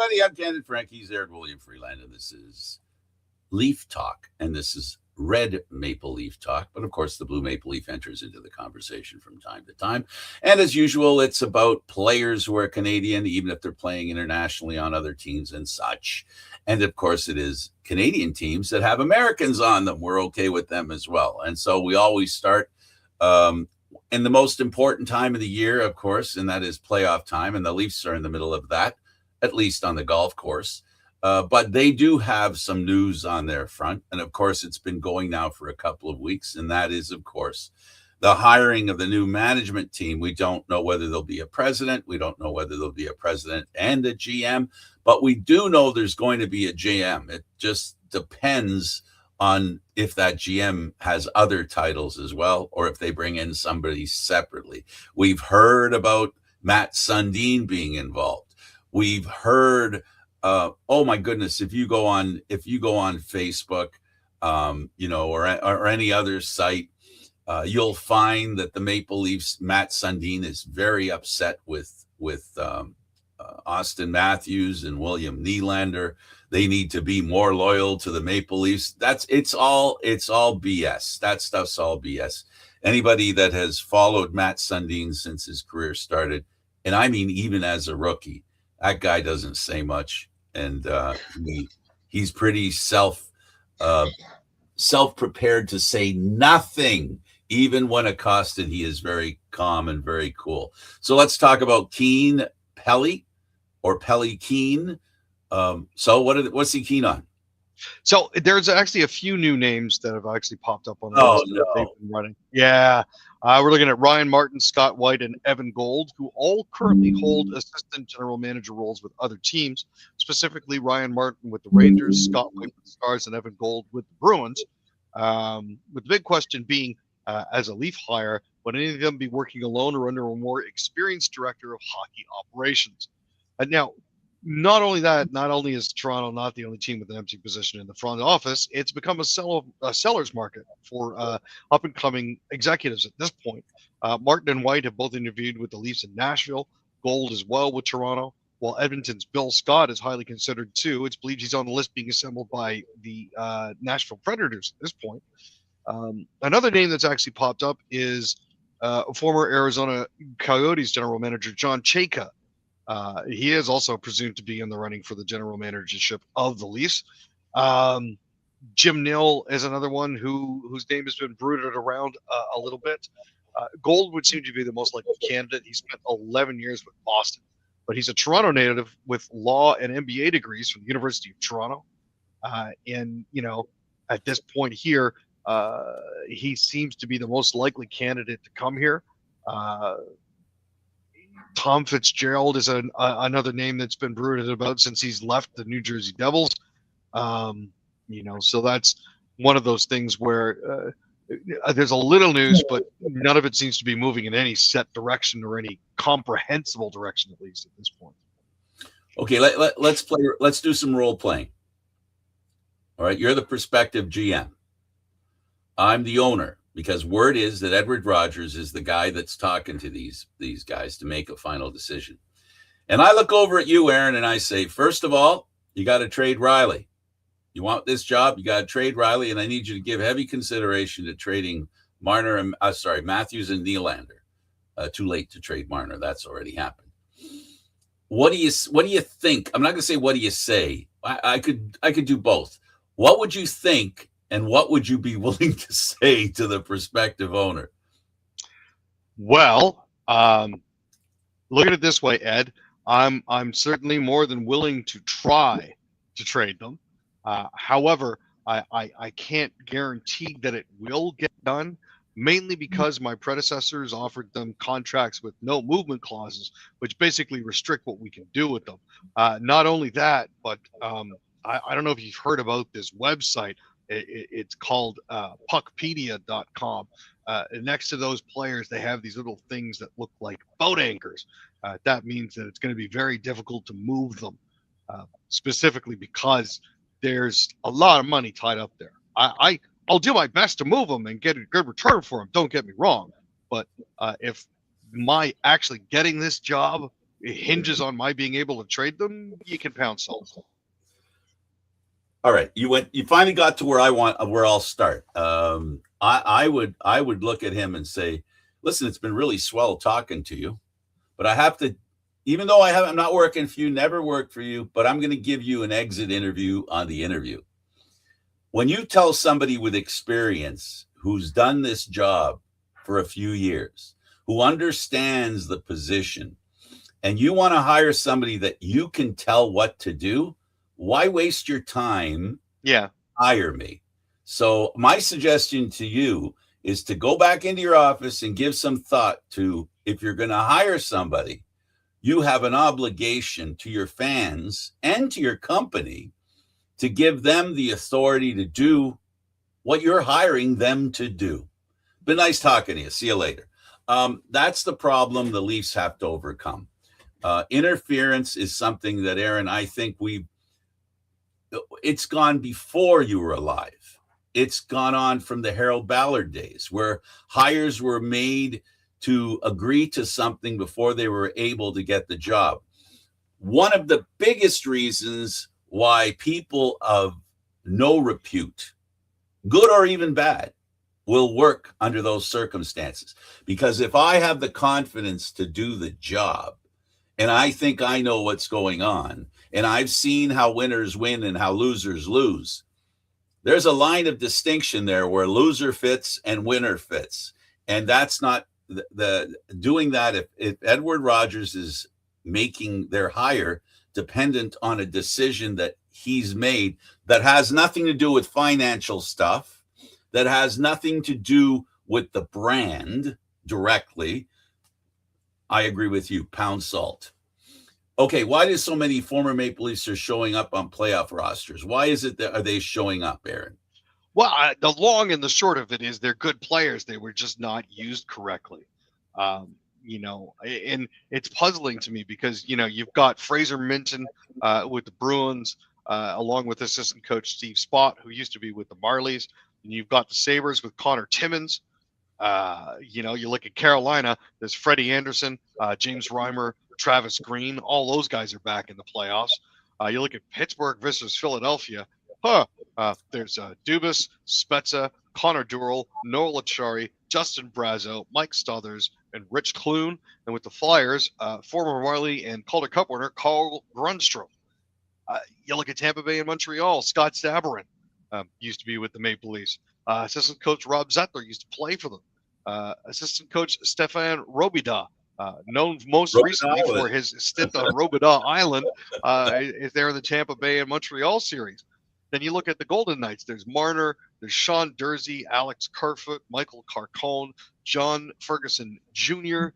everybody. I'm Candid Frank. He's Eric William Freeland, and this is Leaf Talk, and this is Red Maple Leaf Talk. But of course, the Blue Maple Leaf enters into the conversation from time to time. And as usual, it's about players who are Canadian, even if they're playing internationally on other teams and such. And of course, it is Canadian teams that have Americans on them. We're okay with them as well. And so we always start in the most important time of the year, of course, and that is playoff time. And the Leafs are in the middle of that, at least on the golf course. But they do have some news on their front. And of course, it's been going now for a couple of weeks. And that is, of course, the hiring of the new management team. We don't know whether there'll be a president. We don't know whether there'll be a president and a GM. But we do know there's going to be a GM. It just depends on if that GM has other titles as well, or if they bring in somebody separately. We've heard about Matt Sundin being involved. We've heard, oh my goodness, if you go on Facebook, or any other site, you'll find that the Maple Leafs, Matt Sundin is very upset with Austin Matthews and William Nylander. They need to be more loyal to the Maple Leafs. It's all BS. That stuff's all BS. Anybody that has followed Matt Sundin since his career started, and I mean even as a rookie, that guy doesn't say much, and he's pretty self-prepared to say nothing. Even when accosted, he is very calm and very cool. So let's talk about Pelley, or Pelley Keane. So what's he keen on? So there's actually a few new names that have actually popped up on the list that they've been running. Yeah. We're looking at Ryan Martin, Scott White, and Evan Gold, who all currently hold assistant general manager roles with other teams, specifically Ryan Martin with the Rangers, Scott White with the Stars, and Evan Gold with the Bruins. With the big question being, as a Leaf hire, would any of them be working alone or under a more experienced director of hockey operations? Now, not only is Toronto not the only team with an empty position in the front office, it's become a seller's market for up-and-coming executives at this point. Martin and White have both interviewed with the Leafs in Nashville, Gold as well with Toronto, while Edmonton's Bill Scott is highly considered too. It's believed he's on the list being assembled by the Nashville Predators at this point. Another name that's actually popped up is former Arizona Coyotes general manager John Chayka. He is also presumed to be in the running for the general managership of the Leafs. Jim Nill is another one whose name has been bruited around a little bit. Gold would seem to be the most likely candidate. He spent 11 years with Boston, but he's a Toronto native with law and MBA degrees from the University of Toronto. And at this point here, he seems to be the most likely candidate to come here. Tom Fitzgerald is another name that's been bruited about since he's left the New Jersey Devils. So that's one of those things where there's a little news, but none of it seems to be moving in any set direction or any comprehensible direction, at least at this point. Okay, let's do some role playing. All right, you're the prospective GM. I'm the owner, because word is that Edward Rogers is the guy that's talking to these guys to make a final decision. And I look over at you, Aaron, and I say, first of all, you got to trade Riley. You want this job, you got to trade Riley, and I need you to give heavy consideration to trading Matthews and Nylander. Too late to trade Marner. That's already happened. What do you think? I'm not going to say what do you say. I could do both. What would you think? And what would you be willing to say to the prospective owner? Well, look at it this way, Ed. I'm certainly more than willing to try to trade them. However, I can't guarantee that it will get done, mainly because my predecessors offered them contracts with no movement clauses, which basically restrict what we can do with them. Not only that, but I don't know if you've heard about this website. It's called puckpedia.com. Next to those players, they have these little things that look like boat anchors. That means that it's going to be very difficult to move them, specifically because there's a lot of money tied up there. I'll do my best to move them and get a good return for them. Don't get me wrong. But if my actually getting this job hinges on my being able to trade them, you can pound salt. All right, you finally got to where I'll start. I would look at him and say, listen, it's been really swell talking to you, but I have to, even though I'm not working for you, never worked for you, but I'm going to give you an exit interview on the interview. When you tell somebody with experience who's done this job for a few years, who understands the position, and you want to hire somebody that you can tell what to do, why waste your time? Yeah. Hire me. So my suggestion to you is to go back into your office and give some thought to, if you're going to hire somebody, you have an obligation to your fans and to your company to give them the authority to do what you're hiring them to do. Been nice talking to you. See you later. That's the problem the Leafs have to overcome. Interference is something that, Aaron, I think it's gone before you were alive. It's gone on from the Harold Ballard days, where hires were made to agree to something before they were able to get the job. One of the biggest reasons why people of no repute, good or even bad, will work under those circumstances. Because if I have the confidence to do the job, and I think I know what's going on, and I've seen how winners win and how losers lose, there's a line of distinction there where loser fits and winner fits. And that's not the doing that. If Edward Rogers is making their hire dependent on a decision that he's made that has nothing to do with financial stuff, that has nothing to do with the brand directly, I agree with you. Pound salt. Okay, why do so many former Maple Leafs are showing up on playoff rosters? Why is it that are they showing up, Aaron? Well, the long and the short of it is they're good players. They were just not used correctly. And it's puzzling to me because, you've got Fraser Minton with the Bruins, along with assistant coach Steve Spott, who used to be with the Marlies. And you've got the Sabres with Connor Timmins. You look at Carolina, there's Freddie Anderson, James Reimer, Travis Green. All those guys are back in the playoffs. You look at Pittsburgh versus Philadelphia. There's Dubas, Spezza, Connor Durrell, Noel Achari, Justin Brazeau, Mike Stothers, and Rich Clune. And with the Flyers, former Marley and Calder Cup winner Carl Grundstrom. You look at Tampa Bay and Montreal, Scott Sabarin used to be with the Maple Leafs. Assistant coach Rob Zettler used to play for them. Assistant coach Stefan Robida, known most recently for his stint on Robida Island, is there in the Tampa Bay and Montreal series. Then you look at the Golden Knights. There's Marner, there's Sean Dursey, Alex Kerfoot, Michael Carcone, John Ferguson Jr.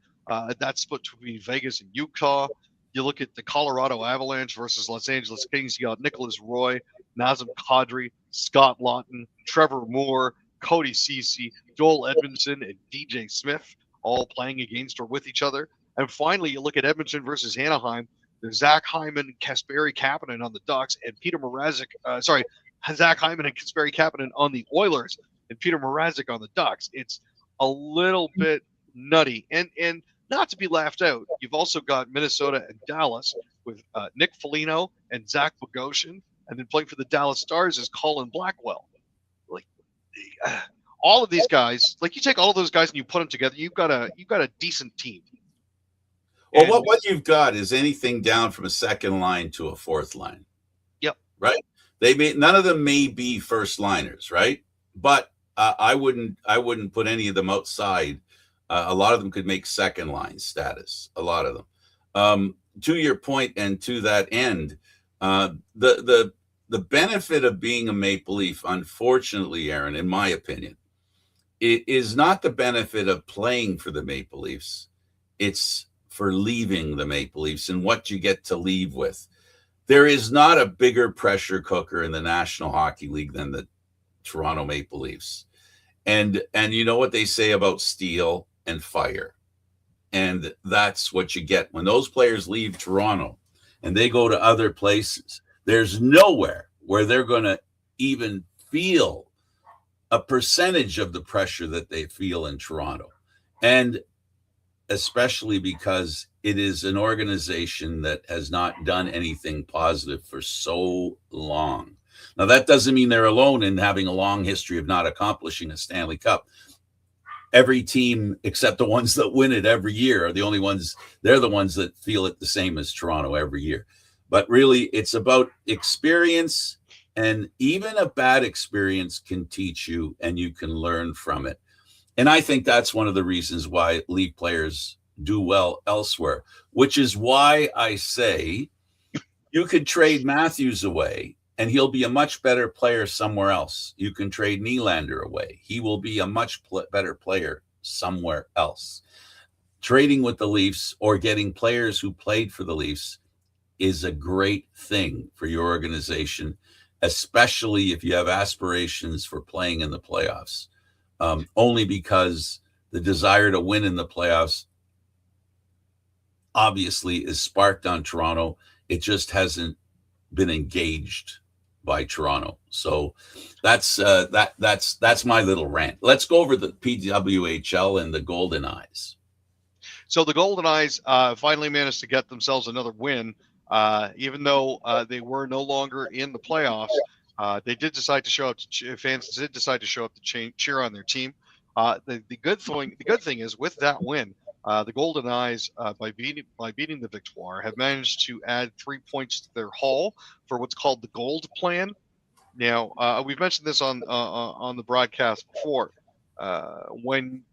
That's split between Vegas and Utah. You look at the Colorado Avalanche versus Los Angeles Kings. You got Nicholas Roy, Nazem Kadri, Scott Lawton, Trevor Moore, Cody Ceci, Joel Edmondson, and DJ Smith, all playing against or with each other. And finally, you look at Edmonton versus Anaheim. There's Zach Hyman, Kasperi Kapanen on the Ducks, and Peter Mrazek. Zach Hyman and Kasperi Kapanen on the Oilers, and Peter Mrazek on the Ducks. It's a little bit nutty, and not to be laughed out. You've also got Minnesota and Dallas with Nick Foligno and Zach Bogosian, and then playing for the Dallas Stars is Colin Blackwell. All of these guys, you take all of those guys and you put them together, you've got a decent team. Well, what you've got is anything down from a second line to a fourth line. Yep. Right. None of them may be first liners, right? But I wouldn't put any of them outside. A lot of them could make second line status. A lot of them. To your point, and to that end, the benefit of being a Maple Leaf, unfortunately, Aaron, in my opinion, it is not the benefit of playing for the Maple Leafs. It's for leaving the Maple Leafs and what you get to leave with. There is not a bigger pressure cooker in the National Hockey League than the Toronto Maple Leafs. And you know what they say about steel and fire. And that's what you get when those players leave Toronto and they go to other places. There's nowhere where they're going to even feel a percentage of the pressure that they feel in Toronto. And especially because it is an organization that has not done anything positive for so long. Now, that doesn't mean they're alone in having a long history of not accomplishing a Stanley Cup. Every team, except the ones that win it every year, are the only ones, they're the ones that feel it the same as Toronto every year. But really, it's about experience, and even a bad experience can teach you and you can learn from it. And I think that's one of the reasons why Leaf players do well elsewhere, which is why I say you could trade Matthews away and he'll be a much better player somewhere else. You can trade Nylander away. He will be a much better player somewhere else. Trading with the Leafs or getting players who played for the Leafs is a great thing for your organization, especially if you have aspirations for playing in the playoffs. Only because the desire to win in the playoffs obviously is sparked on Toronto. It just hasn't been engaged by Toronto. So that's my little rant. Let's go over the PWHL and the Golden Eyes. So the Golden Eyes finally managed to get themselves another win, even though they were no longer in the playoffs. They did decide to show up. Fans did decide to show up to cheer on their team. The good thing is with that win, the Golden Eyes, by beating the Victoire, have managed to add 3 points to their haul for what's called the Gold Plan. Now, we've mentioned this on the broadcast before. When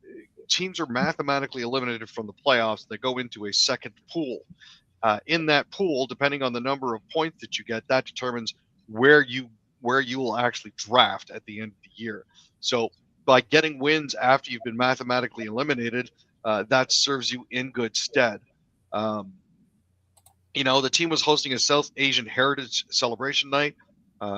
teams are mathematically eliminated from the playoffs, they go into a second pool. In that pool, depending on the number of points that you get, that determines where you will actually draft at the end of the year. So by getting wins after you've been mathematically eliminated, that serves you in good stead. The team was hosting a South Asian Heritage Celebration Night,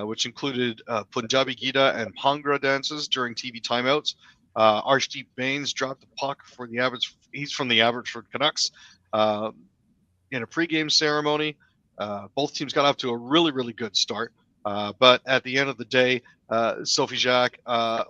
which included Punjabi Gita and Bhangra dances during TV timeouts. Arshdeep Bains dropped the puck for the average. He's from the Abbotsford Canucks. In a pregame ceremony, both teams got off to a really, really good start. But at the end of the day, Sophie Jacques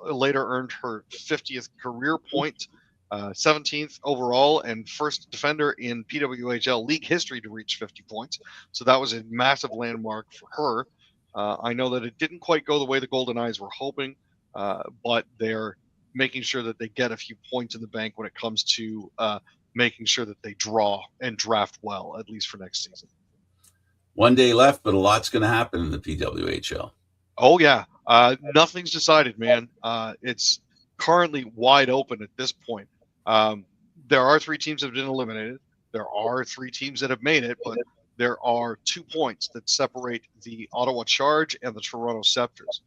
later earned her 50th career point, 17th overall, and first defender in PWHL league history to reach 50 points. So that was a massive landmark for her. I know that it didn't quite go the way the Golden Eyes were hoping, but they're making sure that they get a few points in the bank when it comes to making sure that they draw and draft well, at least for next season. 1 day left, but a lot's going to happen in the PWHL. Oh, yeah. Nothing's decided, man. It's currently wide open at this point. There are 3 teams that have been eliminated. There are 3 teams that have made it, but there are 2 points that separate the Ottawa Charge and the Toronto Scepters.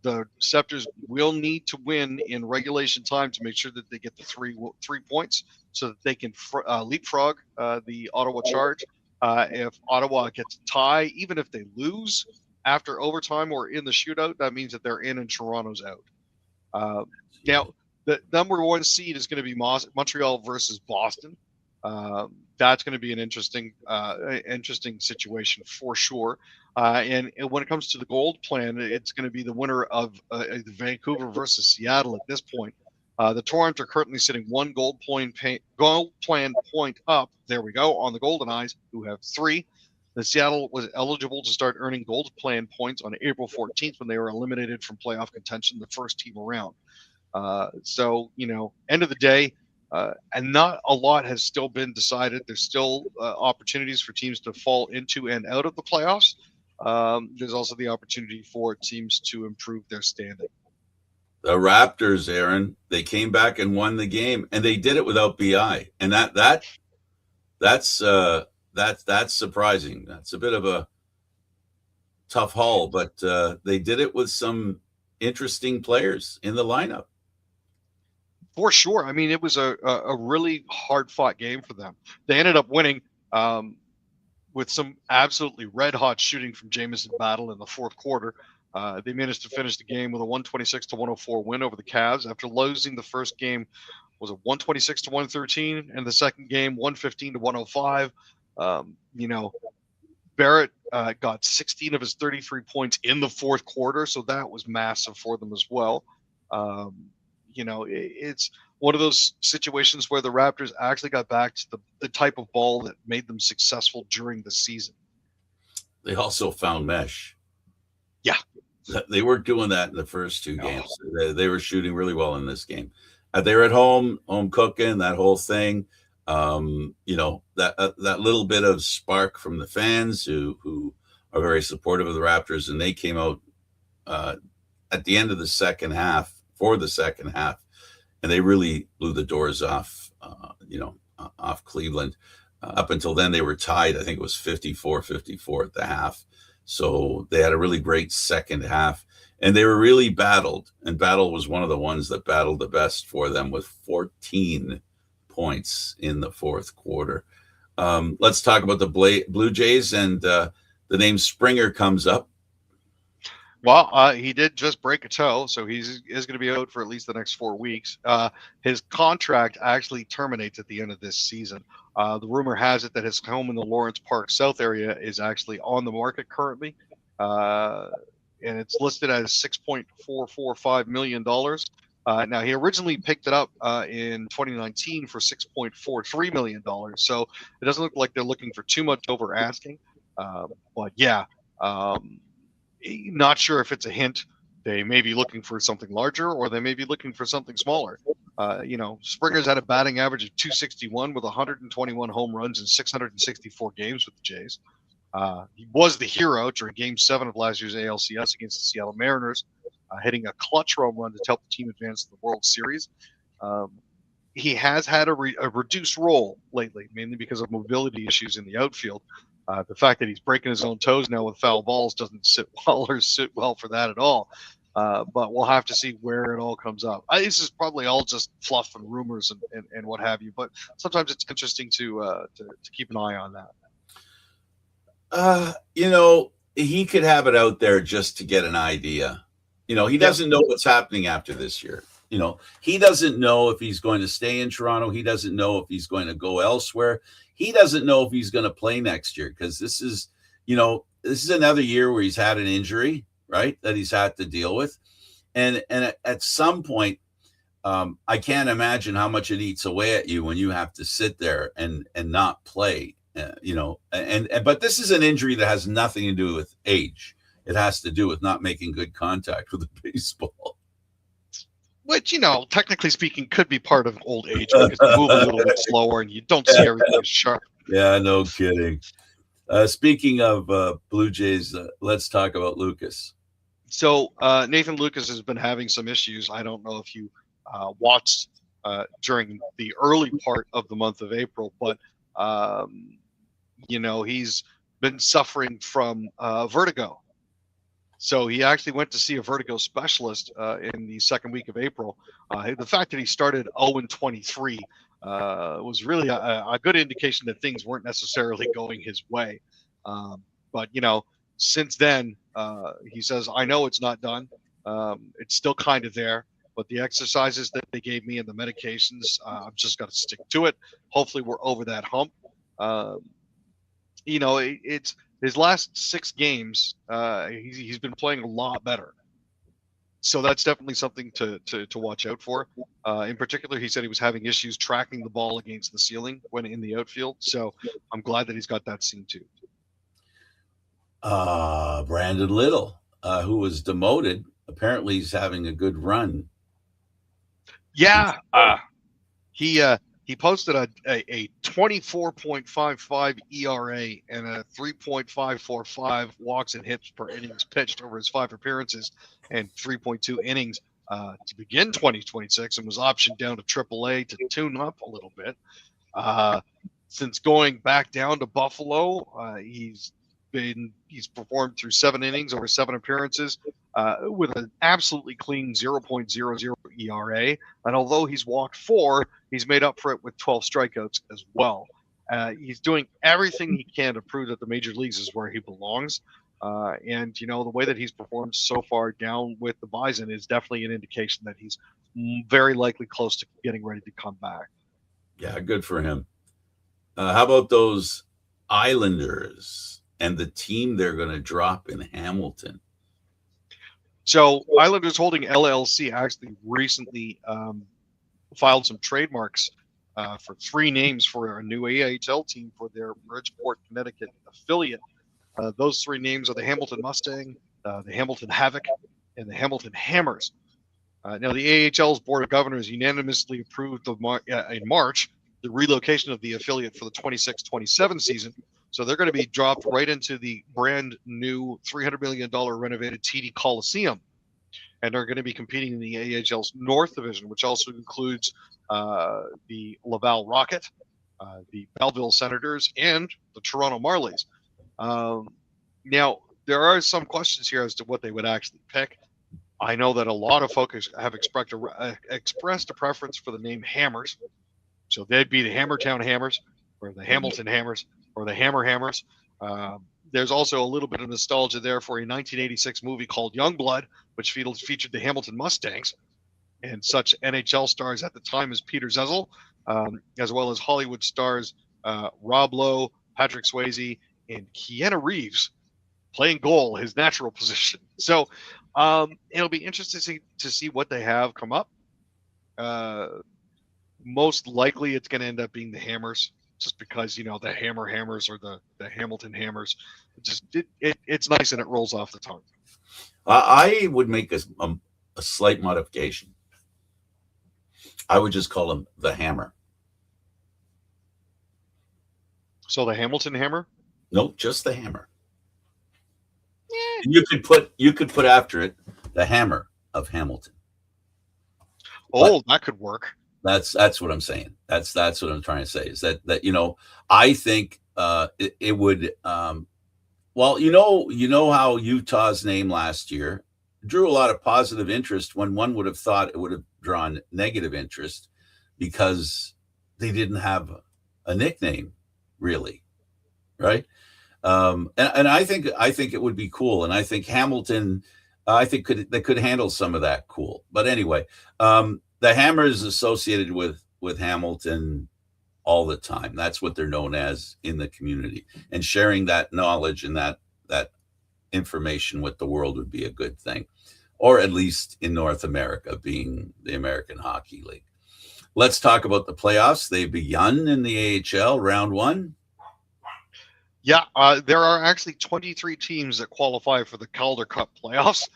The Scepters will need to win in regulation time to make sure that they get the 3 points so that they can leapfrog the Ottawa Charge. If Ottawa gets a tie, even if they lose after overtime or in the shootout, that means that they're in and Toronto's out. Now, the number 1 seed is going to be Montreal versus Boston. That's going to be an interesting situation for sure. And when it comes to the Gold Plan, it's going to be the winner of the Vancouver versus Seattle at this point. The Torrents are currently sitting 1 gold plan point up. There we go, on the Golden Eyes, who have 3. The Seattle was eligible to start earning gold plan points on April 14th when they were eliminated from playoff contention the first team around. So, end of the day, and not a lot has still been decided. There's still opportunities for teams to fall into and out of the playoffs. There's also the opportunity for teams to improve their standing. The Raptors, Aaron, they came back and won the game, and they did it without BI, and that's surprising. That's a bit of a tough haul, but they did it with some interesting players in the lineup. For sure. I mean, it was a really hard-fought game for them. They ended up winning with some absolutely red-hot shooting from Jamison Battle in the fourth quarter. They managed to finish the game with a 126-104 win over the Cavs after losing the first game. Was it 126-113, and the second game 115-105. Barrett got 16 of his 33 points in the fourth quarter, so that was massive for them as well. It's one of those situations where the Raptors actually got back to the type of ball that made them successful during the season. They also found mesh. Yeah. They weren't doing that in the first two games. They were shooting really well in this game. They were at home cooking, that whole thing. That little bit of spark from the fans who are very supportive of the Raptors, and they came out at the end of the second half, and they really blew the doors off, off Cleveland. Up until then, they were tied. I think it was 54-54 at the half. So they had a really great second half, and they were really battled. And Battle was one of the ones that battled the best for them with 14 points in the fourth quarter. Let's talk about the Blue Jays, and the name Springer comes up. Well, he did just break a toe, so he is going to be out for at least the next 4 weeks. His contract actually terminates at the end of this season. The rumor has it that his home in the Lawrence Park South area is actually on the market currently, and it's listed as $6.445 million. Now, he originally picked it up in 2019 for $6.43 million, so it doesn't look like they're looking for too much over asking. But yeah. Not sure if it's a hint. They may be looking for something larger, or they may be looking for something smaller. Springer's had a batting average of .261 with 121 home runs in 664 games with the Jays. He was the hero during Game 7 of last year's ALCS against the Seattle Mariners, hitting a clutch home run to help the team advance to the World Series. He has had a reduced role lately, mainly because of mobility issues in the outfield. The fact that he's breaking his own toes now with foul balls doesn't sit well for that at all. But we'll have to see where it all comes up. This is probably all just fluff and rumors and what have you. But sometimes it's interesting to keep an eye on that. He could have it out there just to get an idea. He doesn't know what's happening after this year. He doesn't know if he's going to stay in Toronto. He doesn't know if he's going to go elsewhere. He doesn't know if he's going to play next year, because this is another year where he's had an injury, right, that he's had to deal with. And at some point, I can't imagine how much it eats away at you when you have to sit there and not play, but this is an injury that has nothing to do with age. It has to do with not making good contact with the baseball. Which, technically speaking, could be part of old age, because you move a little bit slower and you don't see everything as sharp. Yeah, no kidding. Speaking of Blue Jays, let's talk about Lucas. So Nathan Lucas has been having some issues. I don't know if you watched during the early part of the month of April, but, he's been suffering from vertigo. So he actually went to see a vertigo specialist in the second week of April. The fact that he started 0-23 was really a good indication that things weren't necessarily going his way. But, since then, he says, I know it's not done. It's still kind of there. But the exercises that they gave me and the medications, I've just got to stick to it. Hopefully we're over that hump. It's his last 6 games, he's been playing a lot better. So that's definitely something to watch out for. In particular, he said he was having issues tracking the ball against the ceiling when in the outfield. So I'm glad that he's got that seen too. Brandon Little, who was demoted, apparently he's having a good run. Yeah. He posted a 24.55 ERA and a 3.545 walks and hits per innings pitched over his 5 appearances and 3.2 innings to begin 2026, and was optioned down to AAA to tune up a little bit. Since going back down to Buffalo, he's performed through 7 innings over 7 appearances with an absolutely clean 0.00 ERA. And although he's walked 4, he's made up for it with 12 strikeouts as well. He's doing everything he can to prove that the major leagues is where he belongs. And, the way that he's performed so far down with the Bison is definitely an indication that he's very likely close to getting ready to come back. Yeah, good for him. How about those Islanders and the team they're going to drop in Hamilton? So Islanders Holding LLC actually recently filed some trademarks for 3 names for a new AHL team for their Bridgeport, Connecticut affiliate. Those 3 names are the Hamilton Mustang, the Hamilton Havoc, and the Hamilton Hammers. Now, the AHL's Board of Governors unanimously approved in March the relocation of the affiliate for the 26-27 season. So they're going to be dropped right into the brand new $300 million renovated TD Coliseum. And they're going to be competing in the AHL's North Division, which also includes the Laval Rocket, the Belleville Senators, and the Toronto Marlies. Now, there are some questions here as to what they would actually pick. I know that a lot of folks have expressed a preference for the name Hammers. So they'd be the Hammertown Hammers, or the Hamilton Hammers, or the Hammer Hammers. There's also a little bit of nostalgia there for a 1986 movie called Youngblood, which featured the Hamilton Mustangs and such NHL stars at the time as Peter Zezel, as well as Hollywood stars Rob Lowe, Patrick Swayze, and Keanu Reeves playing goal, his natural position. So it'll be interesting to see what they have come up. Most likely it's going to end up being the Hammers, just because, you know, the Hammers or the Hamilton Hammers. It's nice and it rolls off the tongue. I would make a slight modification. I would just call him the Hammer. So the Hamilton Hammer? No, just the Hammer. And you could put after it the Hammer of Hamilton. Oh, that could work. That's what I'm saying. That's what I'm trying to say, is that you know, I think it would well, you know how Utah's name last year drew a lot of positive interest when one would have thought it would have drawn negative interest because they didn't have a nickname, really, right? And I think it would be cool, and I think Hamilton, they could handle some of that cool. But anyway, the Hammer is associated with Hamilton all the time. That's what they're known as in the community, and sharing that knowledge and that information with the world would be a good thing, or at least in North America, being the American Hockey League. Let's talk about the playoffs. They've begun in the AHL round 1. Yeah, there are actually 23 teams that qualify for the Calder Cup playoffs,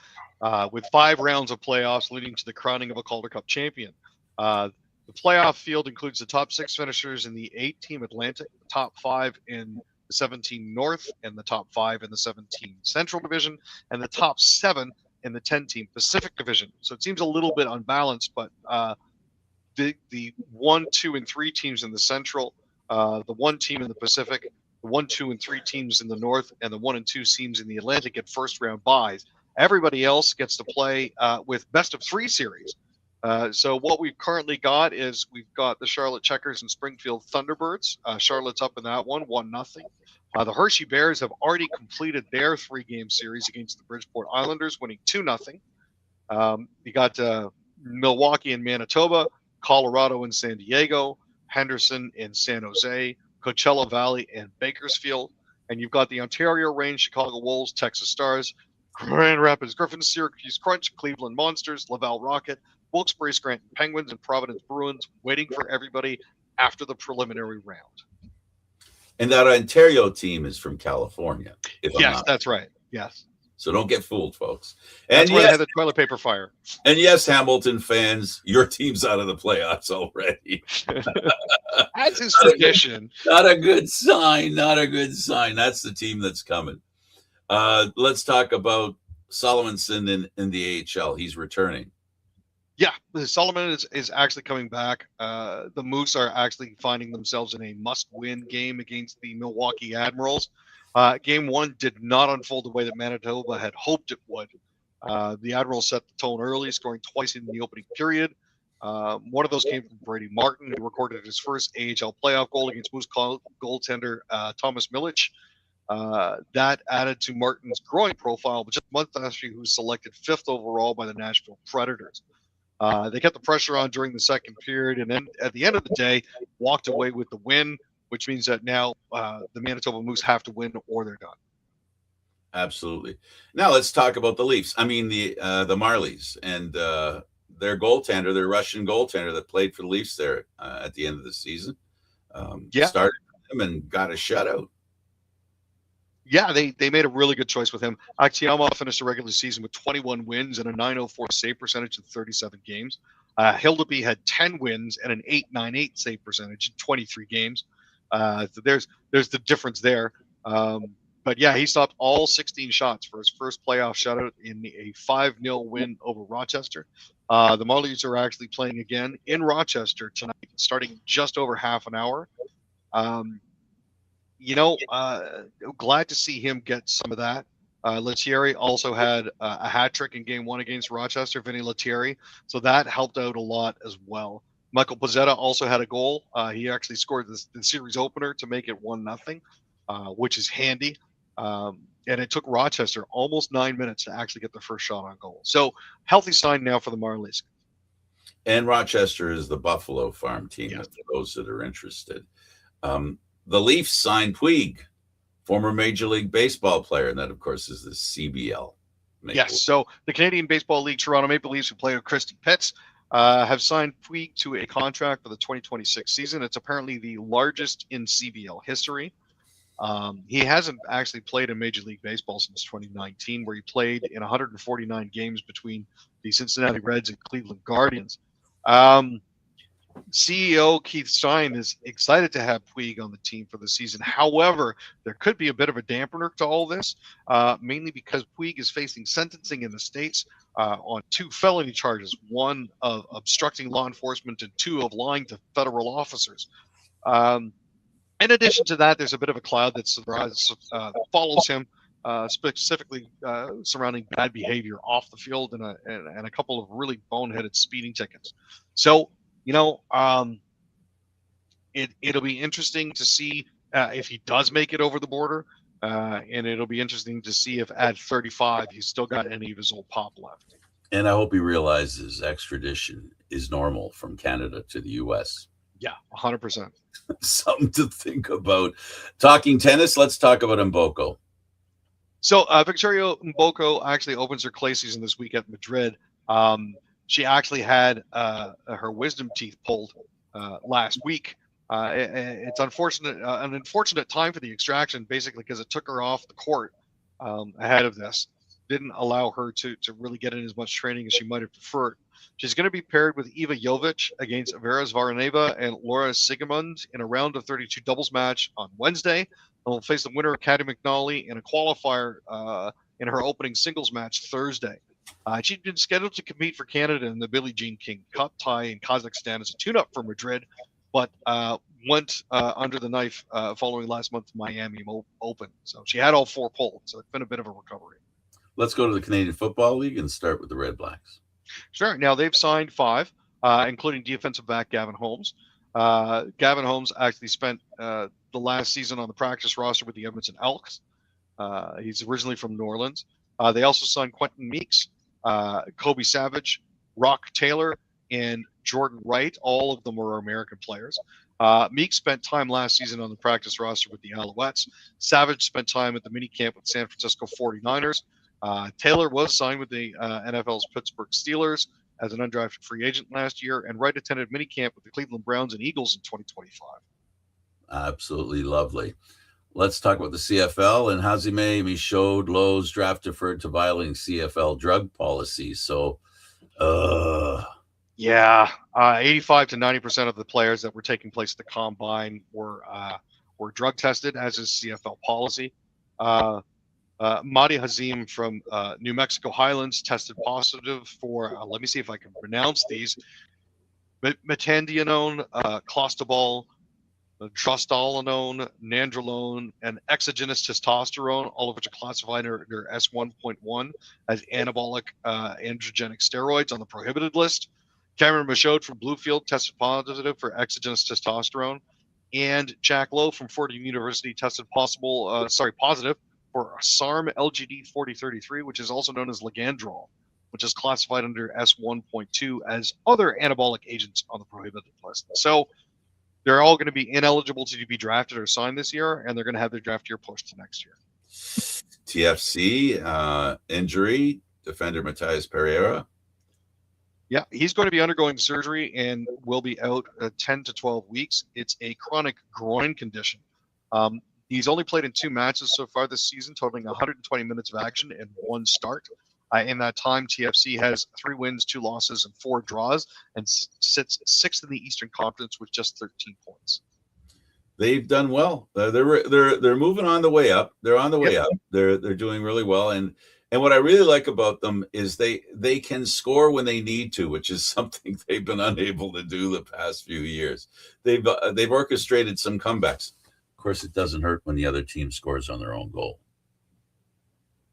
with 5 rounds of playoffs leading to the crowning of a Calder Cup champion. The playoff field includes the top 6 finishers in the 8-team Atlantic, the top 5 in the 17 North, and the top 5 in the 17 Central Division, and the top 7 in the 10-team Pacific Division. So it seems a little bit unbalanced, but the 1, 2, and 3 teams in the Central, the 1 team in the Pacific, the 1, 2, and 3 teams in the North, and the 1 and 2 teams in the Atlantic get first-round byes. Everybody else gets to play with best-of-3 series. So what we've currently got is we've got the Charlotte Checkers and Springfield Thunderbirds. Charlotte's up in that one, 1-0. The Hershey Bears have already completed their 3-game series against the Bridgeport Islanders, winning 2-0. You got Milwaukee and Manitoba, Colorado and San Diego, Henderson and San Jose, Coachella Valley and Bakersfield. And you've got the Ontario Reign, Chicago Wolves, Texas Stars, Grand Rapids Griffins, Syracuse Crunch, Cleveland Monsters, Laval Rocket, Wilkes-Barre Scranton Penguins, and Providence Bruins waiting for everybody after the preliminary round. And that Ontario team is from California. Yes, that's right. Yes. So don't get fooled, folks. That's where they had the toilet paper fire. And yes, Hamilton fans, your team's out of the playoffs already. That's his tradition. Not a good sign. Not a good sign. That's the team that's coming. Let's talk about Solomonson in the AHL. He's returning. Yeah, Solomon is actually coming back. The Moose are actually finding themselves in a must-win game against the Milwaukee Admirals. Game 1 did not unfold the way that Manitoba had hoped it would. The Admirals set the tone early, scoring twice in the opening period. One of those came from Brady Martin, who recorded his first AHL playoff goal against Moose goaltender Thomas Milic. That added to Martin's growing profile, but just a month after he was selected 5th overall by the Nashville Predators. They kept the pressure on during the second period, and then at the end of the day, walked away with the win, which means that now the Manitoba Moose have to win or they're done. Absolutely. Now let's talk about the Leafs. I mean the Marlies, and their goaltender, their Russian goaltender that played for the Leafs there at the end of the season. Yeah. Started him and got a shutout. Yeah, they made a really good choice with him. Akiyama finished the regular season with 21 wins and a .904 save percentage in 37 games. Hildeby had 10 wins and an .898 save percentage in 23 games. So there's the difference there. But yeah, he stopped all 16 shots for his first playoff shutout in a 5-0 win over Rochester. The Marlies are actually playing again in Rochester tonight, starting just over half an hour. Glad to see him get some of that. Lettieri also had a hat trick in game 1 against Rochester, Vinny Lettieri. So that helped out a lot as well. Michael Pozzetta also had a goal. He actually scored the series opener to make it 1-0, which is handy. And it took Rochester almost 9 minutes to actually get their first shot on goal. So healthy sign now for the Marlies. And Rochester is the Buffalo farm team, Yeah. for those that are interested. The Leafs signed Puig, former Major League Baseball player, and that, of course, is the CBL. Yes, so the Canadian Baseball League Toronto Maple Leafs, who play with Christy Pitts, have signed Puig to a contract for the 2026 season. It's apparently the largest in CBL history. He hasn't actually played in Major League Baseball since 2019, where he played in 149 games between the Cincinnati Reds and Cleveland Guardians. CEO Keith Stein is excited to have Puig on the team for the season. However, there could be a bit of a dampener to all this, mainly because Puig is facing sentencing in the States on 2 felony charges, 1 of obstructing law enforcement and 2 of lying to federal officers. In addition to that, there's a bit of a cloud that follows him, specifically surrounding bad behavior off the field and a couple of really boneheaded speeding tickets. So, it'll be interesting to see if he does make it over the border, and it'll be interesting to see if at 35 he's still got any of his old pop left. And I hope he realizes extradition is normal from Canada to the U.S. Yeah, 100%. Something to think about. Talking tennis, let's talk about Mboko. So Victoria Mboko actually opens her clay season this week at Madrid. She actually had her wisdom teeth pulled last week. It's an unfortunate time for the extraction, basically, because it took her off the court ahead of this. Didn't allow her to really get in as much training as she might have preferred. She's going to be paired with Eva Jovic against Vera Zvaraneva and Laura Sigemund in a round of 32 doubles match on Wednesday. And will face the winner of Katie McNally in a qualifier in her opening singles match Thursday. She'd been scheduled to compete for Canada in the Billie Jean King Cup tie in Kazakhstan as a tune-up for Madrid, but went under the knife following last month's Miami Open. So she had all 4 pulled, so it's been a bit of a recovery. Let's go to the Canadian Football League and start with the Red Blacks. Sure. Now, they've signed 5, including defensive back Gavin Holmes. Gavin Holmes actually spent the last season on the practice roster with the Edmonton Elks. He's originally from New Orleans. They also signed Quentin Meeks, Kobe Savage, Rock Taylor, and Jordan Wright. All of them were American players. Meeks spent time last season on the practice roster with the Alouettes. Savage spent time at the minicamp with San Francisco 49ers. Taylor was signed with the NFL's Pittsburgh Steelers as an undrafted free agent last year, and Wright attended minicamp with the Cleveland Browns and Eagles in 2025. Absolutely lovely. Let's talk about the CFL, and Hazime Michaud Lowe's draft deferred to violating CFL drug policy. So, yeah, 85 to 90% of the players that were taking place at the combine were drug tested, as is CFL policy. Mahdi Hazim from New Mexico Highlands tested positive for, let me see if I can pronounce these, metandianone, clostebol, trostalinone, nandrolone, and exogenous testosterone, all of which are classified under S1.1 as anabolic androgenic steroids on the prohibited list. Cameron Michaud from Bluefield tested positive for exogenous testosterone, and Jack Lowe from Fordham University tested positive for SARM LGD 4033, which is also known as Ligandrol, which is classified under S1.2 as other anabolic agents on the prohibited list. So they're all going to be ineligible to be drafted or signed this year, and they're going to have their draft year pushed to next year. TFC injury, defender Matthias Pereira. Yeah, he's going to be undergoing surgery and will be out 10 to 12 weeks. It's a chronic groin condition. Um, he's only played in 2 matches so far this season, totaling 120 minutes of action and 1 start. In that time, TFC has 3 wins, 2 losses, and 4 draws, and sits 6th in the Eastern Conference with just 13 points. They've done well. They're moving on the way up. They're on the way Yep. up. They're doing really well. And what I really like about them is they can score when they need to, which is something they've been unable to do the past few years. They've orchestrated some comebacks. Of course, it doesn't hurt when the other team scores on their own goal.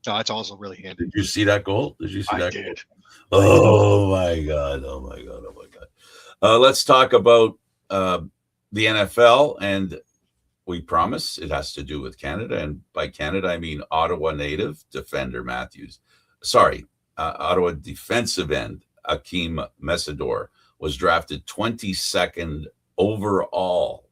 No, that's also really handy. Did you see that goal? Did you see that did. goal? Oh my God. Oh my God. Oh my God. Let's talk about the NFL, and we promise it has to do with Canada. And by Canada, I mean Ottawa native defender Ottawa defensive end Akeem Messidor was drafted 22nd overall.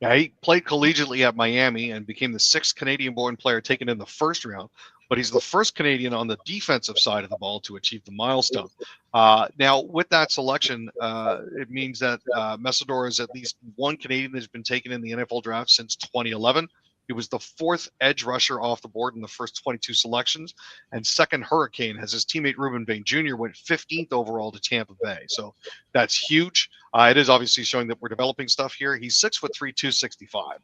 Yeah, he played collegiately at Miami and became the 6th Canadian-born player taken in the first round, but he's the first Canadian on the defensive side of the ball to achieve the milestone. Now, with that selection, it means that Messidor is at least one Canadian that's been taken in the NFL draft since 2011. He was the 4th edge rusher off the board in the first 22 selections, and 2nd Hurricane, as his teammate Reuben Bain Jr. went 15th overall to Tampa Bay. So that's huge. It is obviously showing that we're developing stuff here. He's 6'3", 265.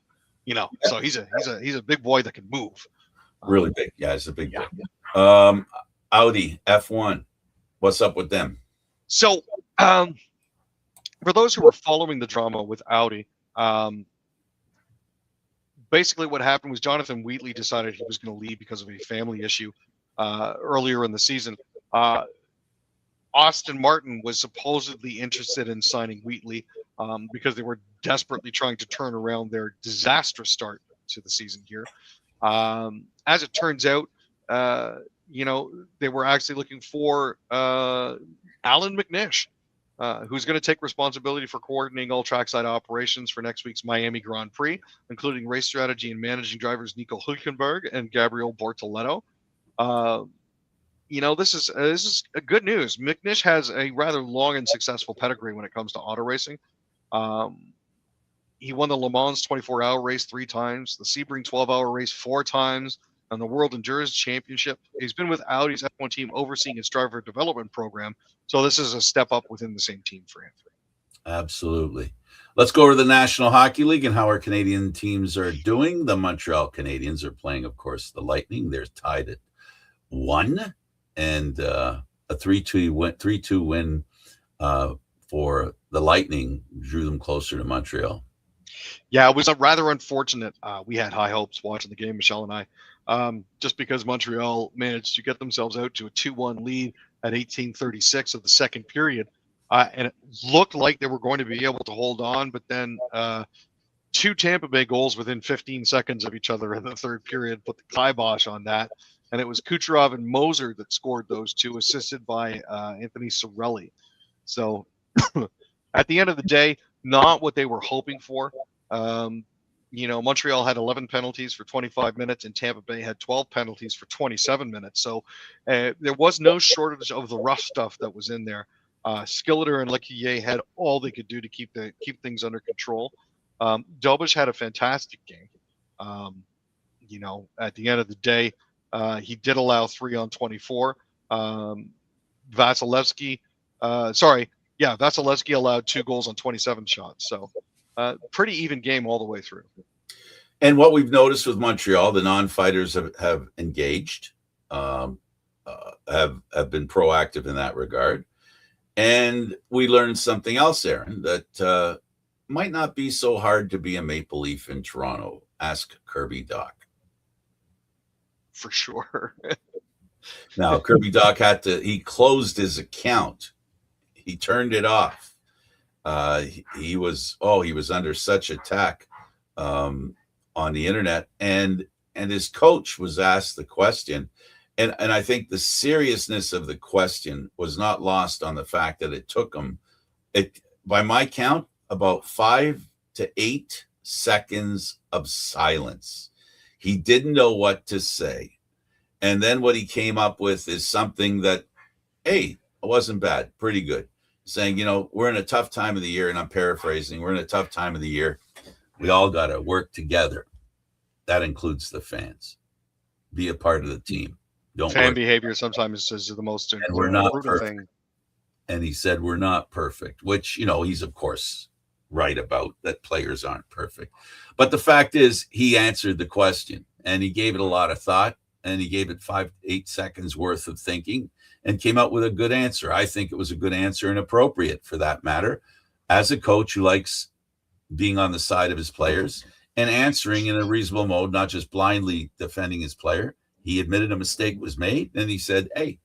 So he's a big boy that can move. Really big. Yeah, he's a big boy. Audi F1. What's up with them? So, for those who are following the drama with Audi, basically what happened was Jonathan Wheatley decided he was going to leave because of a family issue earlier in the season. Austin Martin was supposedly interested in signing Wheatley because they were desperately trying to turn around their disastrous start to the season here. As it turns out, they were actually looking for Alan McNish, who's going to take responsibility for coordinating all trackside operations for next week's Miami Grand Prix, including race strategy and managing drivers Nico Hülkenberg and Gabriel Bortoletto. This is a good news. McNish has a rather long and successful pedigree when it comes to auto racing. He won the Le Mans 24-hour race 3 times, the Sebring 12-hour race 4 times, and the World Endurance Championship. He's been with Audi's F1 team overseeing its driver development program. So this is a step up within the same team for him. Absolutely. Let's go over the National Hockey League and how our Canadian teams are doing. The Montreal Canadiens are playing, of course, the Lightning. They're tied at 1, and a 3-2 win for the Lightning drew them closer to Montreal. Yeah, it was rather unfortunate. We had high hopes watching the game, Michelle and I, just because Montreal managed to get themselves out to a 2-1 lead at 18:36 of the second period. And it looked like they were going to be able to hold on, but then 2 Tampa Bay goals within 15 seconds of each other in the third period put the kibosh on that. And it was Kucherov and Moser that scored those 2, assisted by Anthony Cirelli. So at the end of the day, not what they were hoping for. Montreal had 11 penalties for 25 minutes, and Tampa Bay had 12 penalties for 27 minutes. So there was no shortage of the rough stuff that was in there. Skilleter and Lequier had all they could do to keep things under control. Dobish had a fantastic game. At the end of the day, he did allow 3 on 24. Vasilevsky allowed 2 goals on 27 shots. So pretty even game all the way through. And what we've noticed with Montreal, the non-fighters have engaged, have been proactive in that regard. And we learned something else, Aaron, that might not be so hard to be a Maple Leaf in Toronto. Ask Kirby Dach. For sure. Now, Kirby Dach he closed his account. He turned it off. He was under such attack on the internet, and his coach was asked the question, and I think the seriousness of the question was not lost on the fact that it took him, by my count, about 5 to 8 seconds of silence. He didn't know what to say, and then what he came up with is something that, hey, wasn't bad, pretty good. Saying, we're in a tough time of the year, and I'm paraphrasing, we're in a tough time of the year. We all got to work together. That includes the fans. Be a part of the team. Don't Fan work. behavior sometimes is the most And we're not brutal perfect. thing. And he said, we're not perfect, which, he's, of course, right about that players aren't perfect. But the fact is, he answered the question, and he gave it a lot of thought, and he gave it 5-8 seconds worth of thinking and came out with a good answer. I think it was a good answer and appropriate for that matter. As a coach who likes being on the side of his players and answering in a reasonable mode, not just blindly defending his player. He admitted a mistake was made, and he said, hey,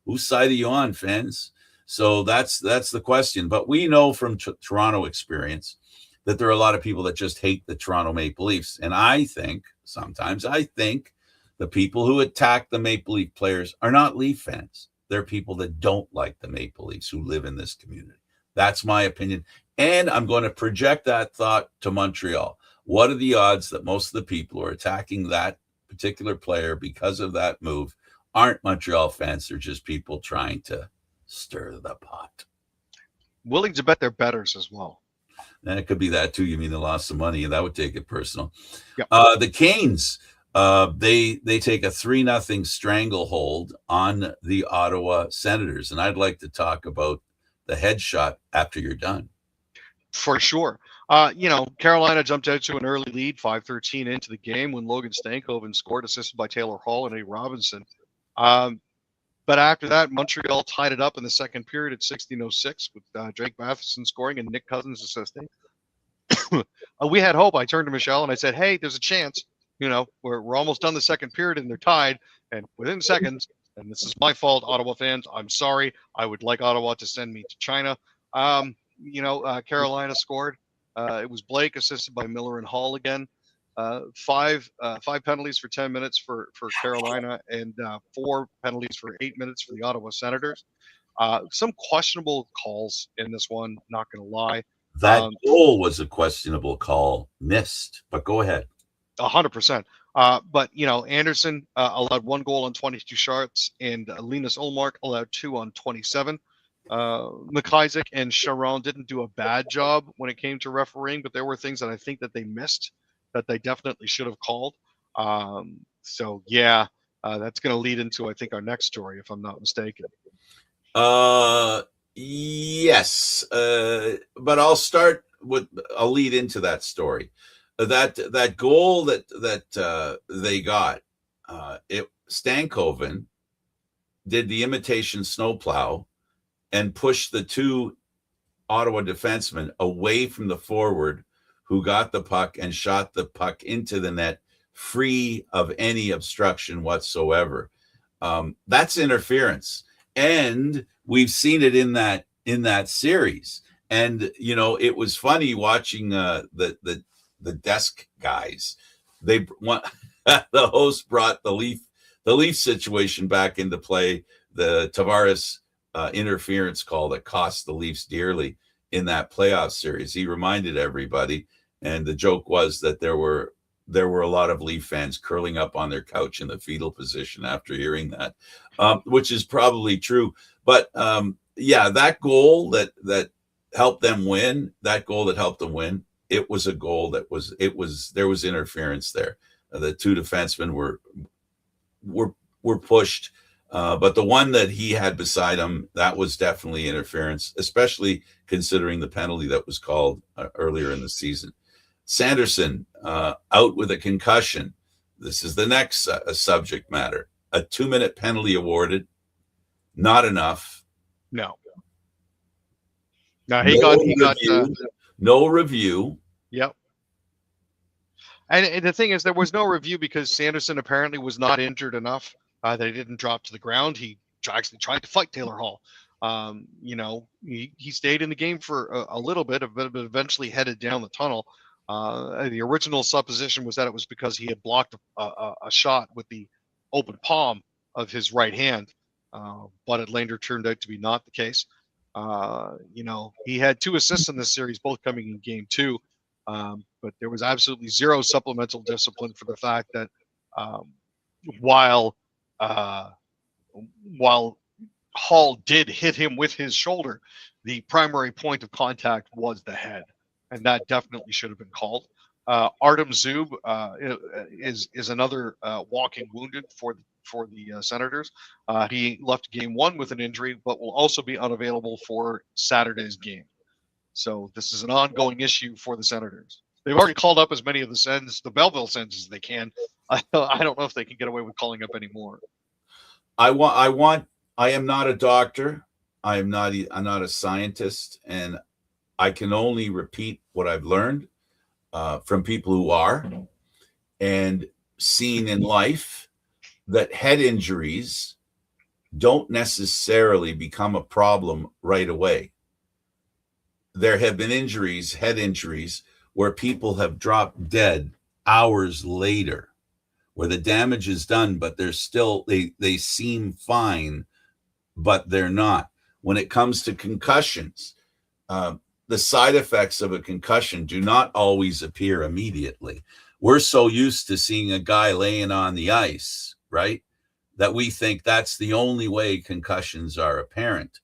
whose side are you on, fans? So that's the question. But we know from Toronto experience that there are a lot of people that just hate the Toronto Maple Leafs. And I think the people who attack the Maple Leaf players are not Leaf fans. They're people that don't like the Maple Leafs who live in this community. That's my opinion. And I'm going to project that thought to Montreal. What are the odds that most of the people who are attacking that particular player because of that move aren't Montreal fans? They're just people trying to stir the pot. Willing to bet they're bettors as well. And it could be that too. You mean the loss of money, and that would take it personal. Yep. The Canes, they take a 3-0 stranglehold on the Ottawa Senators, and I'd like to talk about the headshot after you're done. For sure. Carolina jumped out to an early lead, 5-13 into the game when Logan Stankoven scored, assisted by Taylor Hall and A. Robinson. But after that, Montreal tied it up in the second period at 16:06 with Drake Matheson scoring and Nick Cousins assisting. We had hope. I turned to Michelle and I said, hey, there's a chance. We're almost done the second period and they're tied. And within seconds, and this is my fault, Ottawa fans, I'm sorry. I would like Ottawa to send me to China. Carolina scored. It was Blake assisted by Miller and Hall again. Five penalties for 10 minutes for Carolina and 4 penalties for 8 minutes for the Ottawa Senators. Some questionable calls in this one, not going to lie. That goal was a questionable call, missed, but go ahead. 100%. But, Anderson allowed 1 goal on 22 shots, and Linus Ullmark allowed 2 on 27. McIsaac and Sharon didn't do a bad job when it came to refereeing, but there were things that I think that they missed that they definitely should have called. That's going to lead into, I think, our next story, if I'm not mistaken. Yes. But I'll lead into that story. That goal that they got, Stankoven did the imitation snowplow and pushed the 2 Ottawa defensemen away from the forward who got the puck and shot the puck into the net free of any obstruction whatsoever. That's interference. And we've seen it in that series. And, it was funny watching the desk guys. The host brought the Leaf situation back into play, the Tavares interference call that cost the Leafs dearly in that playoff series. He reminded everybody, and the joke was that there were a lot of Leaf fans curling up on their couch in the fetal position after hearing that, which is probably true. But that goal that helped them win, it was a goal there was interference there. The 2 defensemen were pushed. But the one that he had beside him, that was definitely interference, especially considering the penalty that was called earlier in the season. Sanderson out with a concussion. This is the next subject matter. A 2-minute penalty awarded. Not enough. No. No, he got no review. Yep. And the thing is, there was no review because Sanderson apparently was not injured enough that he didn't drop to the ground. He actually tried to fight Taylor Hall. He stayed in the game for a little bit, but eventually headed down the tunnel. The original supposition was that it was because he had blocked a shot with the open palm of his right hand, but it later turned out to be not the case. He had 2 assists in this series, both coming in game 2, but there was absolutely zero supplemental discipline for the fact that while Hall did hit him with his shoulder, the primary point of contact was the head, and that definitely should have been called. Artem Zub is another walking wounded for the Senators. He left game one with an injury, but will also be unavailable for Saturday's game. So this is an ongoing issue for the Senators. They've already called up as many of the Sens, the Belleville Sens, as they can. I don't know if they can get away with calling up any more. I am not a doctor. I'm not a scientist, and I can only repeat what I've learned from people who are and seen in life, that head injuries don't necessarily become a problem right away. There have been head injuries, where people have dropped dead hours later, where the damage is done, but they're still, they seem fine, but they're not. When it comes to concussions, the side effects of a concussion do not always appear immediately. We're so used to seeing a guy laying on the ice, right, that we think that's the only way concussions are apparent.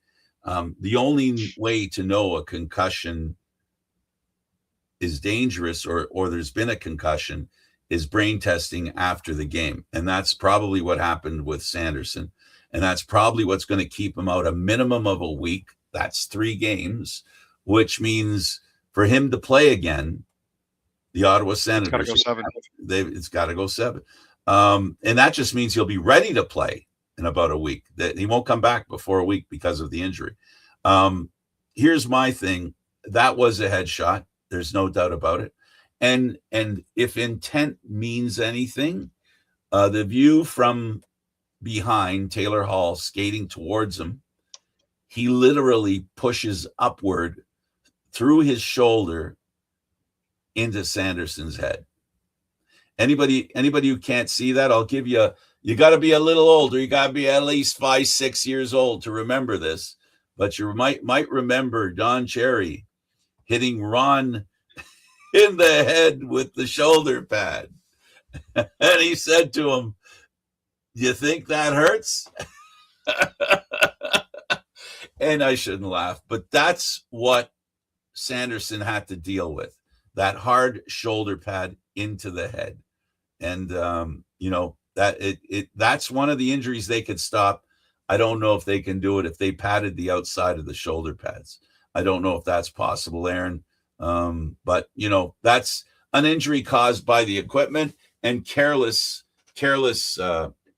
The only way to know a concussion is dangerous or there's been a concussion is brain testing after the game. And that's probably what happened with Sanderson. And that's probably what's going to keep him out a minimum of a week. That's 3 games, which means for him to play again, the Ottawa Senators, it's got to go 7. And that just means he'll be ready to play in about a week. That he won't come back before a week because of the injury. Here's my thing. That was a headshot. There's no doubt about it. And if intent means anything, the view from behind, Taylor Hall skating towards him, he literally pushes upward through his shoulder into Sanderson's head. Anybody who can't see that, I'll give you got to be a little older. You got to be at least 5-6 years old to remember this. But you might remember Don Cherry hitting Ron in the head with the shoulder pad. And he said to him, "You think that hurts?" And I shouldn't laugh, but that's what Sanderson had to deal with, that hard shoulder pad into the head. And, that's one of the injuries they could stop. I don't know if they can do it if they padded the outside of the shoulder pads. I don't know if that's possible, Aaron. But that's an injury caused by the equipment and careless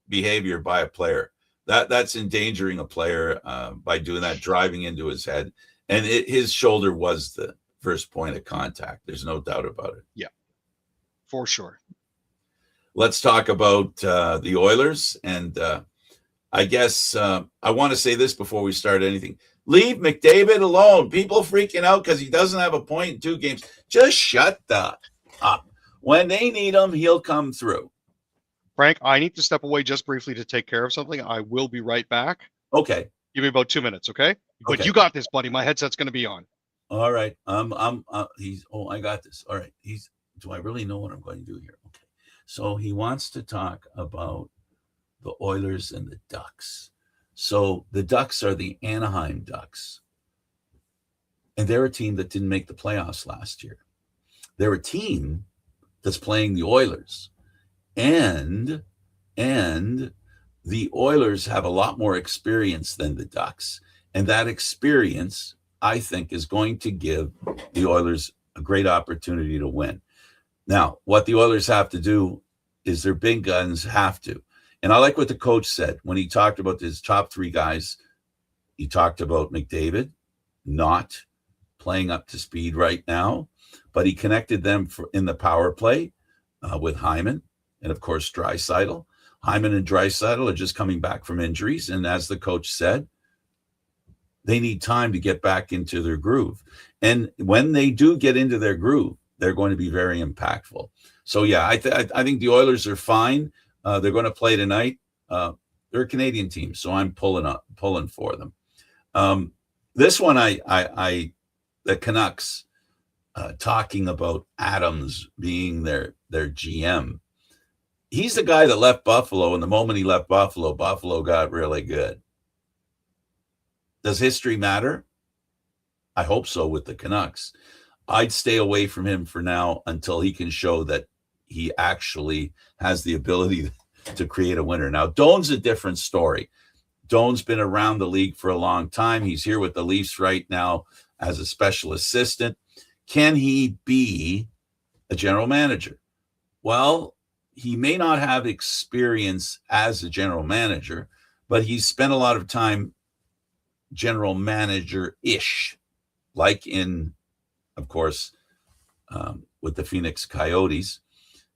behavior by a player. That's endangering a player by doing that, driving into his head. And his shoulder was the first point of contact. There's no doubt about it. Yeah, for sure. Let's talk about the Oilers. And I guess I want to say this before we start anything. Leave McDavid alone. People freaking out because he doesn't have a point in 2 games. Just shut up. When they need him, he'll come through. Frank, I need to step away just briefly to take care of something. I will be right back. Okay. Give me about 2 minutes, okay? But Okay. you got this, buddy. My headset's going to be on. All right. I got this. All right. Do I really know what I'm going to do here? Okay. So he wants to talk about the Oilers and the Ducks. So the Ducks are the Anaheim Ducks. And they're a team that didn't make the playoffs last year. They're a team that's playing the Oilers. And the Oilers have a lot more experience than the Ducks. And that experience, I think, is going to give the Oilers a great opportunity to win. Now, what the Oilers have to do is their big guns have to. And I like what the coach said when he talked about his top 3 guys. He talked about McDavid not playing up to speed right now, but he connected them in the power play with Hyman and, of course, Draisaitl. Hyman and Draisaitl are just coming back from injuries. And as the coach said, they need time to get back into their groove. And when they do get into their groove, they're going to be very impactful. So, yeah, I think the Oilers are fine. They're going to play tonight. They're a Canadian team, so I'm pulling for them. This one, the Canucks talking about Adams being their GM. He's the guy that left Buffalo, and the moment he left Buffalo, Buffalo got really good. Does history matter? I hope so with the Canucks. I'd stay away from him for now until he can show that he actually has the ability to create a winner. Now, Doan's a different story. Doan's been around the league for a long time. He's here with the Leafs right now as a special assistant. Can he be a general manager? Well, he may not have experience as a general manager, but he's spent a lot of time general manager-ish, like in, of course, with the Phoenix Coyotes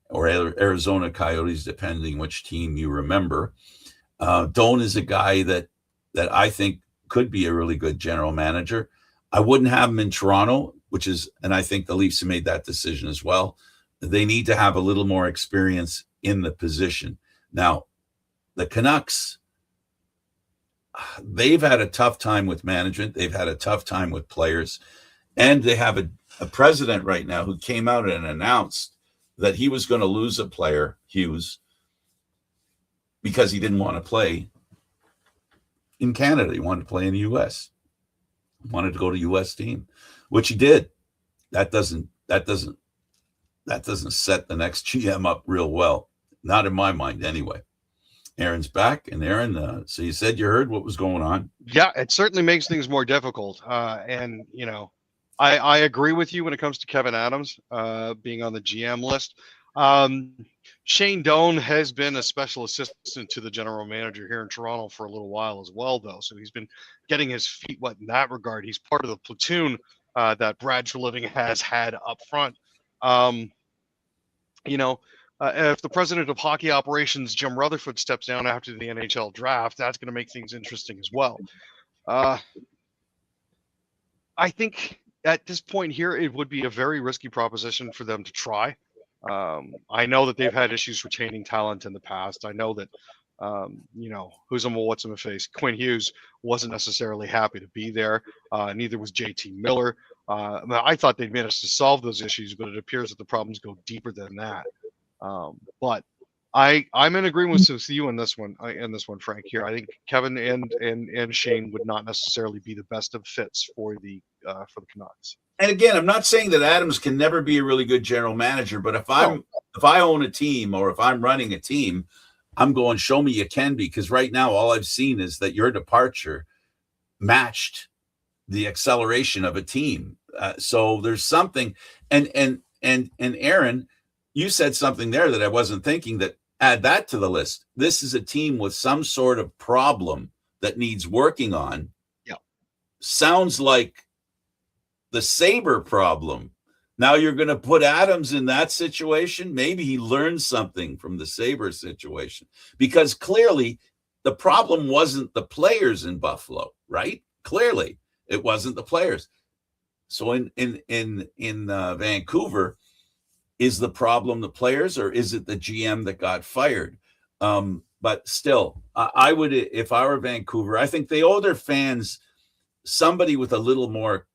or Arizona Coyotes, depending which team you remember. Doan is a guy that I think could be a really good general manager. I wouldn't have him in Toronto, and I think the Leafs have made that decision as well. They need to have a little more experience in the position. Now, the Canucks, they've had a tough time with management. They've had a tough time with players. And they have a president right now who came out and announced that he was going to lose a player, Hughes, because he didn't want to play in Canada. He wanted to play in the U.S. He wanted to go to U.S. team, which he did. That doesn't set the next GM up real well. Not in my mind, anyway. Aaron's back, and Aaron. So you said you heard what was going on. Yeah, it certainly makes things more difficult. And you know, I agree with you when it comes to Kevin Adams being on the GM list. Shane Doan has been a special assistant to the general manager here in Toronto for a little while as well, though. So he's been getting his feet wet in that regard. He's part of the platoon that Brad Treliving has had up front. You know, if the president of hockey operations, Jim Rutherford, steps down after the NHL draft, that's going to make things interesting as well. I think at this point here, it would be a very risky proposition for them to try. I know that they've had issues retaining talent in the past. I know that, you know, what's in the face? Quinn Hughes wasn't necessarily happy to be there. Neither was JT Miller. I thought they'd managed to solve those issues, but it appears that the problems go deeper than that. But I'm in agreement with you in this one, Frank. Here, I think Kevin and Shane would not necessarily be the best of fits for the Canucks. And again, I'm not saying that Adams can never be a really good general manager, but if I own a team or if I'm running a team, I'm going, show me you can be, because right now all I've seen is that your departure matched the acceleration of a team. So there's something, and Aaron, you said something there that I wasn't thinking, that add that to the list. This is a team with some sort of problem that needs working on. Yeah. Sounds like the Sabre problem. Now you're going to put Adams in that situation. Maybe he learned something from the Sabre situation, because clearly the problem wasn't the players in Buffalo, right? Clearly it wasn't the players. So in Vancouver, is the problem the players, or is it the GM that got fired? But still, I would, if I were Vancouver, I think they owe their fans somebody with a little more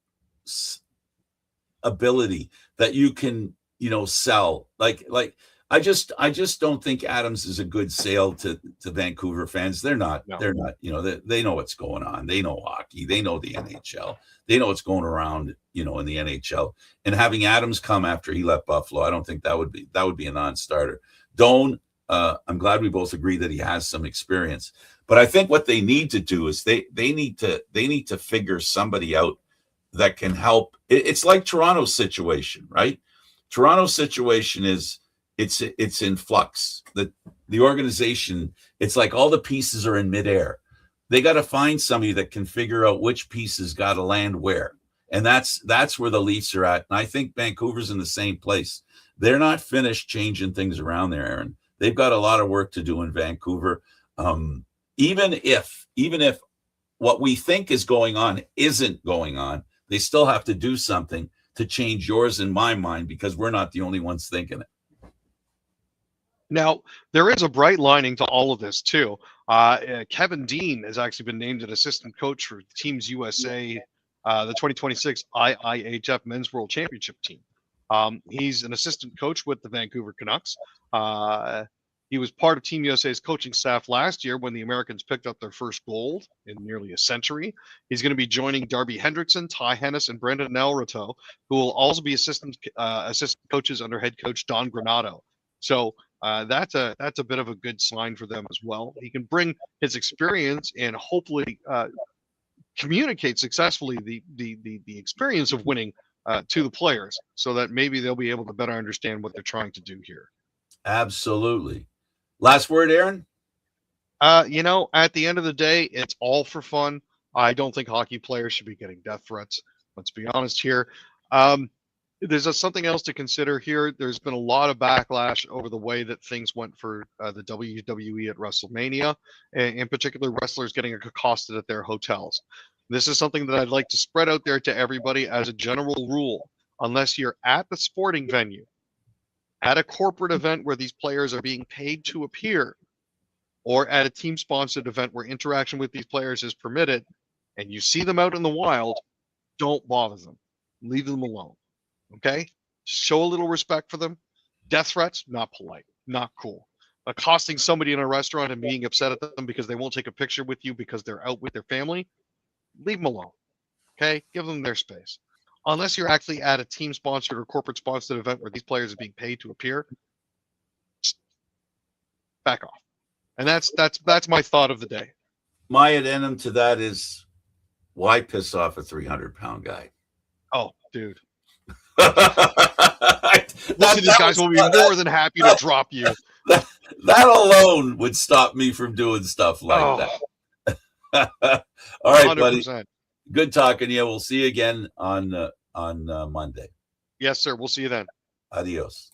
ability that you can, sell. Like I just don't think Adams is a good sale to Vancouver fans. They're not. No. They're not. They know what's going on. They know hockey. They know the NHL. They know what's going around, in the NHL. And having Adams come after he left Buffalo, I don't think that would be a non-starter. Doan, I'm glad we both agree that he has some experience. But I think what they need to do is they need to figure somebody out that can help. It's like Toronto's situation, right? Toronto's situation is it's in flux. The organization, it's like all the pieces are in midair. They got to find somebody that can figure out which pieces got to land where. And that's where the Leafs are at. And I think Vancouver's in the same place. They're not finished changing things around there, Aaron. They've got a lot of work to do in Vancouver. Even if what we think is going on isn't going on, they still have to do something to change yours and my mind, because we're not the only ones thinking it. Now, there is a bright lining to all of this, too. Kevin Dean has actually been named an assistant coach for Teams USA, the 2026 IIHF Men's World Championship team. He's an assistant coach with the Vancouver Canucks. He was part of Team USA's coaching staff last year when the Americans picked up their first gold in nearly a century. He's going to be joining Darby Hendrickson, Ty Hennis, and Brendan Nelrito, who will also be assistant coaches under head coach Don Granato. So that's a bit of a good sign for them as well. He can bring his experience and hopefully communicate successfully the experience of winning to the players, so that maybe they'll be able to better understand what they're trying to do here. Absolutely. Last word, Aaron? At the end of the day, it's all for fun. I don't think hockey players should be getting death threats. Let's be honest here. There's something else to consider here. There's been a lot of backlash over the way that things went for the WWE at WrestleMania, and in particular, wrestlers getting accosted at their hotels. This is something that I'd like to spread out there to everybody as a general rule. Unless you're at the sporting venue, at a corporate event where these players are being paid to appear, or at a team-sponsored event where interaction with these players is permitted, and you see them out in the wild, don't bother them. Leave them alone. Okay? Show a little respect for them. Death threats, not polite, not cool. Accosting somebody in a restaurant and being upset at them because they won't take a picture with you because they're out with their family, leave them alone. Okay? Give them their space. Unless you're actually at a team-sponsored or corporate-sponsored event where these players are being paid to appear, back off. And that's my thought of the day. My addendum to that is, why piss off a 300-pound guy? Oh, dude. Most of these guys will be more than happy to drop you. That alone would stop me from doing stuff like that. All right, 100%. Buddy. Good talking to you. We'll see you again on Monday. Yes, sir. We'll see you then. Adios.